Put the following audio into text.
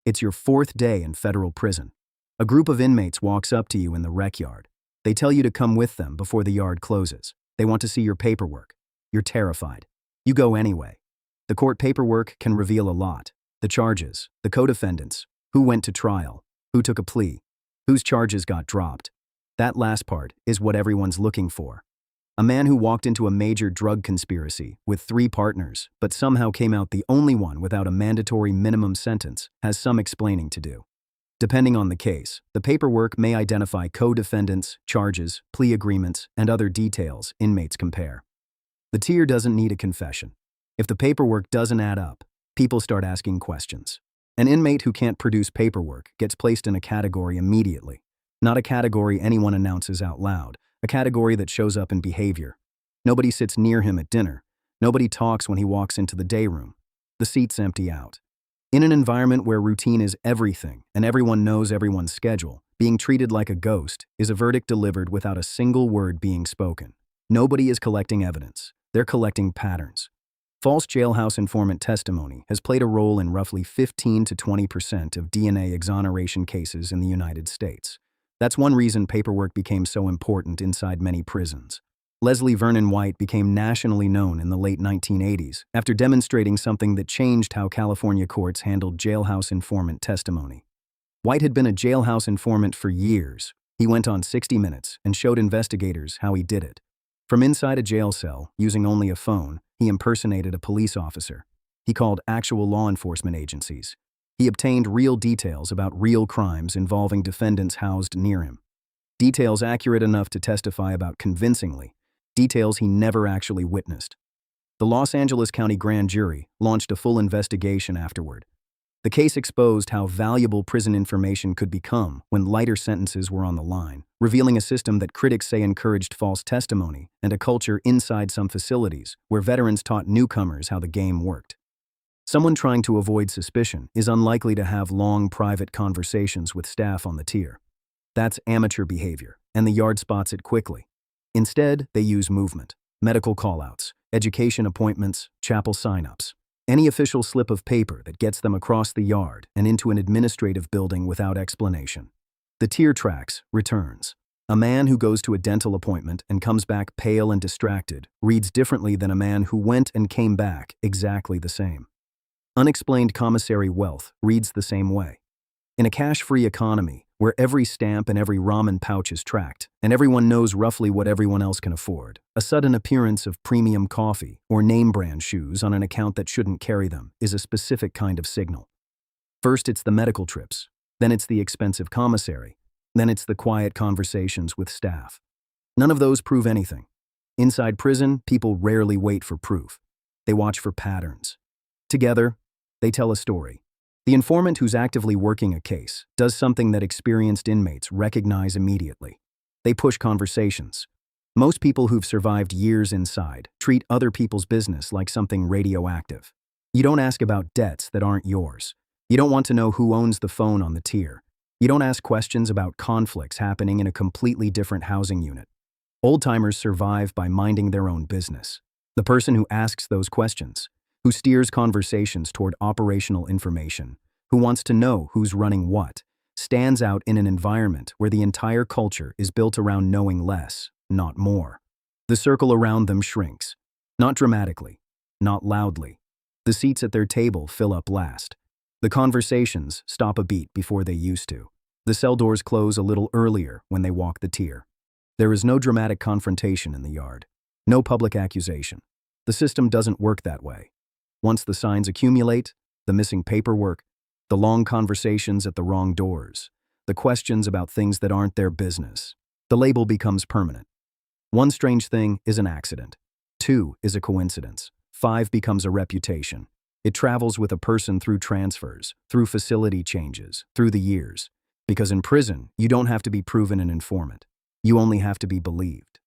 It's your fourth day in federal prison. A group of inmates walks up to you in the rec yard. They tell you to come with them before the yard closes. They want to see your paperwork. You're terrified. You go anyway. The court paperwork can reveal a lot. The charges, the co-defendants, who went to trial, who took a plea, whose charges got dropped. That last part is what everyone's looking for. A man who walked into a major drug conspiracy with 3 partners, but somehow came out the only one without a mandatory minimum sentence, has some explaining to do. Depending on the case, the paperwork may identify co-defendants, charges, plea agreements, and other details inmates compare. The tier doesn't need a confession. If the paperwork doesn't add up, people start asking questions. An inmate who can't produce paperwork gets placed in a category immediately. Not a category anyone announces out loud, a category that shows up in behavior. Nobody sits near him at dinner. Nobody talks when he walks into the day room. The seats empty out. In an environment where routine is everything and everyone knows everyone's schedule, being treated like a ghost is a verdict delivered without a single word being spoken. Nobody is collecting evidence. They're collecting patterns. False jailhouse informant testimony has played a role in roughly 15 to 20% of DNA exoneration cases in the United States. That's one reason paperwork became so important inside many prisons. Leslie Vernon White became nationally known in the late 1980s after demonstrating something that changed how California courts handled jailhouse informant testimony. White had been a jailhouse informant for years. He went on 60 Minutes and showed investigators how he did it. From inside a jail cell, using only a phone, he impersonated a police officer. He called actual law enforcement agencies. He obtained real details about real crimes involving defendants housed near him. Details accurate enough to testify about convincingly. Details he never actually witnessed. The Los Angeles County Grand Jury launched a full investigation afterward. The case exposed how valuable prison information could become when lighter sentences were on the line, revealing a system that critics say encouraged false testimony and a culture inside some facilities where veterans taught newcomers how the game worked. Someone trying to avoid suspicion is unlikely to have long private conversations with staff on the tier. That's amateur behavior, and the yard spots it quickly. Instead, they use movement, medical callouts, education appointments, chapel sign-ups. Any official slip of paper that gets them across the yard and into an administrative building without explanation. The tier tracks returns. A man who goes to a dental appointment and comes back pale and distracted reads differently than a man who went and came back exactly the same. Unexplained commissary wealth reads the same way. In a cash-free economy, where every stamp and every ramen pouch is tracked, and everyone knows roughly what everyone else can afford, a sudden appearance of premium coffee or name-brand shoes on an account that shouldn't carry them is a specific kind of signal. First, it's the medical trips. Then it's the expensive commissary. Then it's the quiet conversations with staff. None of those prove anything. Inside prison, people rarely wait for proof. They watch for patterns. Together, they tell a story. The informant who's actively working a case does something that experienced inmates recognize immediately. They push conversations. Most people who've survived years inside treat other people's business like something radioactive. You don't ask about debts that aren't yours. You don't want to know who owns the phone on the tier. You don't ask questions about conflicts happening in a completely different housing unit. Old-timers survive by minding their own business. The person who asks those questions, who steers conversations toward operational information, who wants to know who's running what, stands out in an environment where the entire culture is built around knowing less, not more. The circle around them shrinks. Not dramatically, not loudly. The seats at their table fill up last. The conversations stop a beat before they used to. The cell doors close a little earlier when they walk the tier. There is no dramatic confrontation in the yard. No public accusation. The system doesn't work that way. Once the signs accumulate, the missing paperwork, the long conversations at the wrong doors, the questions about things that aren't their business, the label becomes permanent. 1 strange thing is an accident. 2 is a coincidence. 5 becomes a reputation. It travels with a person through transfers, through facility changes, through the years. Because in prison, you don't have to be proven an informant. You only have to be believed.